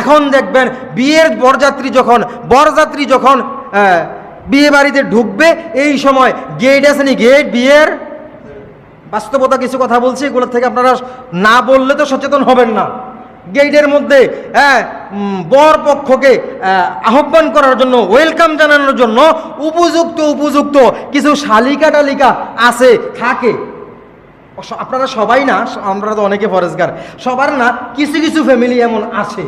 এখন দেখবেন বিয়ের বরযাত্রী যখন বিয়ে বাড়িতে ঢুকবে, এই সময় গেট আসেনি, গেট বিয়ের বাস্তবতা কিছু কথা বলছি, এগুলোর থেকে আপনারা না বললে তো সচেতন হবেন না। গেটের মধ্যে বর পক্ষকে আহ্বান করার জন্য, ওয়েলকাম জানানোর জন্য উপযুক্ত কিছু শালিকা টালিকা আছে, থাকে। আপনারা সবাই না, আমরা তো অনেকে ফরেজগার, সবার না, কিছু ফ্যামিলি এমন আছে,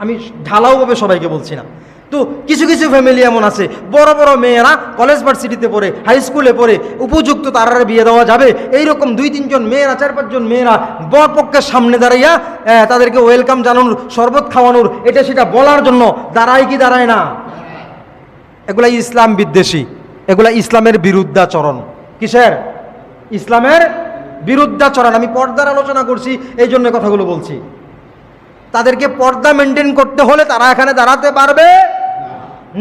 আমি ঢালাওভাবে সবাইকে বলছি না, তো কিছু ফ্যামিলি এমন আছে, বড় বড় মেয়েরা কলেজ ভার্সিটিতে পড়ে, হাই স্কুলে পড়ে, উপযুক্ত তারা বিয়ে দেওয়া যাবে, এইরকম 2-3 জন মেয়েরা, 4-5 জন মেয়েরা বরপক্ষের সামনে দাঁড়াইয়া তাদেরকে ওয়েলকাম জানানোর, শরবত খাওয়ানোর, এটা সেটা বলার জন্য দাঁড়ায় কি দাঁড়ায় না? এগুলা ইসলাম বিদ্বেষী, এগুলা ইসলামের বিরুদ্ধাচরণ। কিসের? ইসলামের বিরুদ্ধাচরণ। আমি পর্দার আলোচনা করছি, এই জন্য কথাগুলো বলছি। তাদেরকে পর্দা মেনটেন করতে হলে তারা এখানে দাঁড়াতে পারবে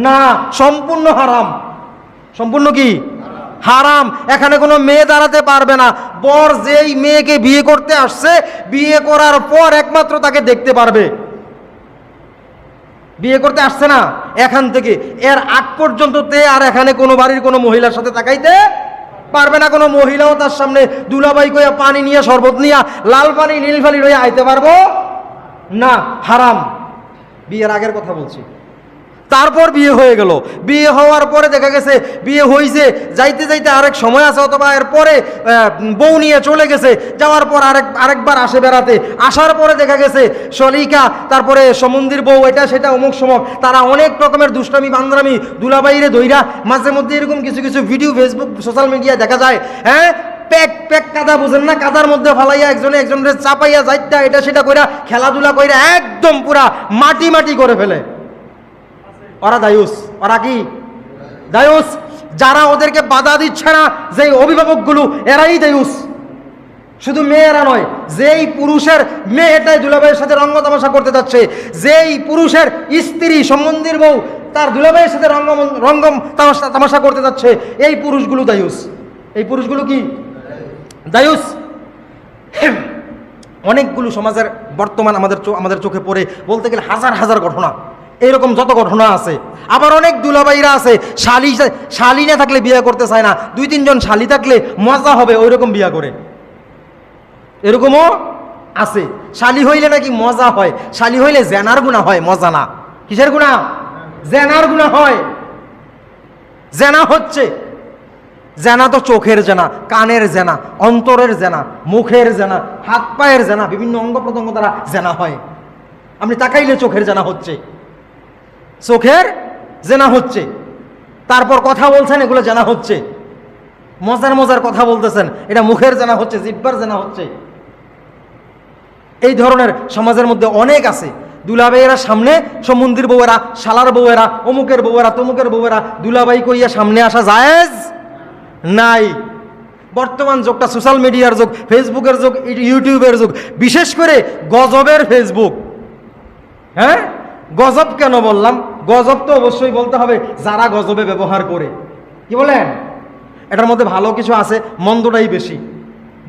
না, সম্পূর্ণ হারাম। সম্পূর্ণ কি? হারাম। এখানে কোনো মেয়ে দাঁড়াতে পারবে না। বর যেই মেয়েকে বিয়ে করতে আসছে, বিয়ে করার পর একমাত্র তাকে দেখতে পারবে। বিয়ে করতে আসছে না, এখান থেকে এর আগ পর্যন্ত আর এখানে কোনো বাড়ির কোনো মহিলার সাথে তাকাইতে পারবে না। কোনো মহিলাও তার সামনে দুলাভাই কইয়া পানি নিয়ে, শরবত নিয়া, লাল পানি নীল পানি লইয়া আইতে পারবো না, হারাম। বিয়ের আগের কথা বলছি। তারপর বিয়ে হয়ে গেল, বিয়ে হওয়ার পরে দেখা গেছে বিয়ে হয়েছে, যাইতে আরেক সময় আছে, অথবা এরপরে বউ নিয়ে চলে গেছে, যাওয়ার পর আরেকবার আসে বেড়াতে, আসার পরে দেখা গেছে শলিকা, তারপরে সমন্দির বউ, এটা সেটা অমুক সমক, তারা অনেক রকমের দুষ্টামি বান্দ্রামি দুলাবাইরে দইরা, মাঝে মধ্যে এরকম কিছু ভিডিও ফেসবুক সোশ্যাল মিডিয়ায় দেখা যায়। হ্যাঁ, প্যাক কাদা, বুঝেন না, কাদার মধ্যে ফালাইয়া একজনের চাপাইয়া যাইতা, এটা সেটা কইরা, খেলাধুলা কইরা একদম পুরা মাটি করে ফেলে। ওরা দায়ুস। ওরা কি দায়ুস? যারা ওদেরকে বাধা দিচ্ছে না, যেই অভিভাবকগুলো, এরাই দায়ুস। শুধু মেয়েরা নয়, যেই পুরুষের মেয়েটাই দুলাভাইয়ের সাথে রঙ্গ তামাশা করতে যাচ্ছে, যেই পুরুষের স্ত্রী সম্বন্ধীর বউ তার দুলাভাইয়ের সাথে রঙ্গ তামাশা করতে যাচ্ছে, এই পুরুষগুলো দায়ুস। এই পুরুষগুলো কি দায়ুস? অনেকগুলো সমাজের বর্তমান আমাদের চোখে পড়ে, বলতে গেলে হাজার ঘটনা, এইরকম যত ঘটনা আছে। আবার অনেক দুলাভাইরা আছে, শালি না থাকলে বিয়ে করতে চায় না, 2-3 জন শালি থাকলে মজা হবে ওইরকম বিয়ে করে, এরকমও আছে। শালি হইলে নাকি মজা হয়, শালি হইলে জেনার গুনাহ হয়, মজা না। কিসের গুনাহ? জেনার গুনাহ হয়। জেনা হচ্ছে, জেনা তো চোখের জেনা, কানের জেনা, অন্তরের জেনা, মুখের জেনা, হাত পায়ের জেনা, বিভিন্ন অঙ্গ প্রত্যঙ্গ দ্বারা জেনা হয়। আপনি তাকাইলে চোখের জেনা হচ্ছে, চোখের জেনা হচ্ছে। তারপর কথা বলছেন, এগুলো জেনা হচ্ছে। মজার কথা বলতেছেন, এটা মুখের জেনা হচ্ছে, জিহ্বার জেনা হচ্ছে। এই ধরনের সমাজের মধ্যে অনেক আছে। দুলাভাইয়েরা সামনে, সমন্দির বউয়েরা, শালার বউয়েরা, অমুকের বউয়েরা, তমুকের বউয়েরা দুলাভাই কইয়া সামনে আসা জায়েজ নাই। বর্তমান যুগটা সোশ্যাল মিডিয়ার যুগ, ফেসবুকের যুগ, ইউটিউবের যুগ, বিশেষ করে গজবের ফেসবুক। হ্যাঁ, গজব কেন বললাম? গজব তো অবশ্যই বলতে হবে যারা গজবে ব্যবহার করে। কি বলেন? এটার মধ্যে ভালো কিছু আছে, মন্দটাই বেশি।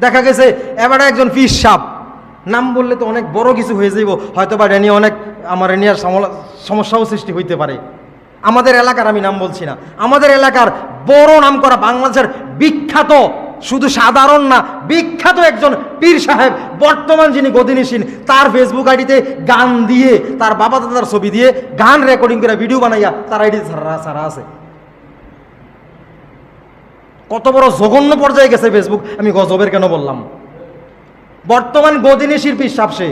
দেখা গেছে এবারে একজন ফিস সাপ, নাম বললে তো অনেক বড় কিছু হয়ে যাইব, হয়তো বা আমার রেনিয়ার সমস্যাও সৃষ্টি হইতে পারে। আমাদের এলাকার, আমি নাম বলছি না, আমাদের এলাকার বড় নাম করা, বাংলাদেশের বিখ্যাত, শুধু সাধারণ না, বিখ্যাত একজন পীর সাহেব, বর্তমান যিনি গদিনিসীন, তার ফেসবুক আইডিতে গান দিয়ে, তার বাবা দাদার ছবি দিয়ে গান রেকর্ডিং করে ভিডিও বানাইয়া তার আইডি সারা আছে। কত বড় জঘন্য পর্যায়ে গেছে ফেসবুক। আমি গজবের কেন বললাম? বর্তমান গদিনিসীর পীর সাহেব, সে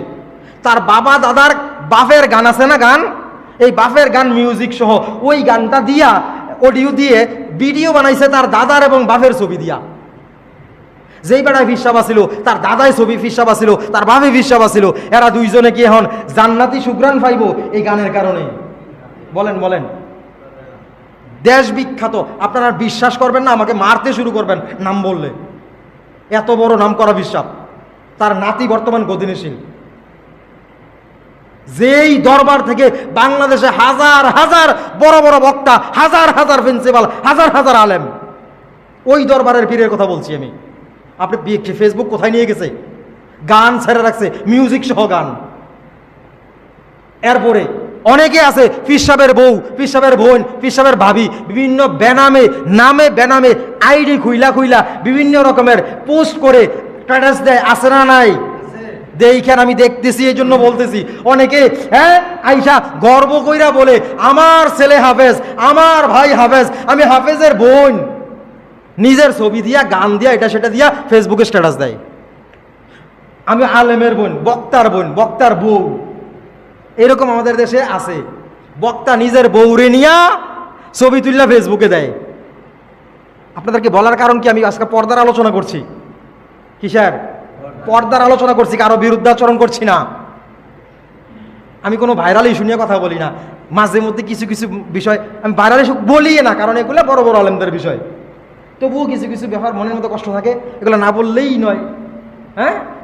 তার বাবা দাদার বাপের গান আছে না, গান, এই বাপের গান মিউজিক সহ ওই গানটা দিয়া, অডিও দিয়ে ভিডিও বানাইছে তার দাদার এবং বাপের ছবি দিয়া। যেই বেড়ায় ফিসাব আসিল, তার দাদাই ছবি ফিসাব আসিল, তার বাপে ফিসাব আসিল, এরা দুইজনে কি এখন জান্নাতি সুগ্রাণ পাইব এই গানের কারণে? বলেন। দেশ বিখ্যাত, আপনারা বিশ্বাস করবেন না, আমাকে মারতে শুরু করবেন নাম বললে। এত বড় নাম করা ফিসাব, তার নাতি বর্তমান গদিনিসীন। যেই দরবার থেকে বাংলাদেশে হাজার বড় বক্তা, হাজার প্রিন্সিপাল, হাজার আলেম, ওই দরবারের পীরের কথা বলছি আমি। আপনি ফেসবুক কোথায় নিয়ে গেছে? গান ছেড়ে রাখছে, মিউজিক সহ গান। এরপরে অনেকে আছে পিসাবের বউ, পিসাবের বোন, পিসাবের ভাবি, বিভিন্ন বেনামে আইডি খুইলা বিভিন্ন রকমের পোস্ট করে স্ট্যাটাস দেয়, আছে না নাই? দেখেন, আমি দেখতেছি, এই জন্য বলতেছি। অনেকে আইসা গর্ব কইরা বলে আমার ছেলে হাফেজ, আমার ভাই হাফেজ, আমি হাফেজের বোন, নিজের ছবি দিয়া, গান দিয়া, এটা সেটা দিয়া ফেসবুকে স্ট্যাটাস দেয়। আমি আলেমের বোন, বক্তার বউ। এরকম আমাদের দেশে আছে। বক্তা নিজের বউরে নিয়া ছবি তুললা ফেসবুকে দেয়। আপনাদেরকে বলার কারণ কি, আমি আজকে পর্দার আলোচনা করছি। কিসের পর্দার আলোচনা করছি? কারো বিরুদ্ধাচরণ করছি না। আমি কোনো ভাইরাল ইস্যু নিয়ে কথা বলি না। মাঝে মধ্যে কিছু বিষয় আমি ভাইরাল ইস্যু বলি না, কারণ এগুলো বড় বড় আলেমদের বিষয়। তবুও কিছু ব্যাপার মনের মতো কষ্ট থাকে, এগুলো না বললেই নয়।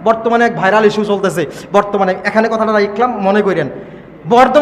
বর্তমানে এক ভাইরাল ইস্যু চলতেছে। বর্তমানে এখানে কথাটা লিখলাম, মনে করেন বর্তমানে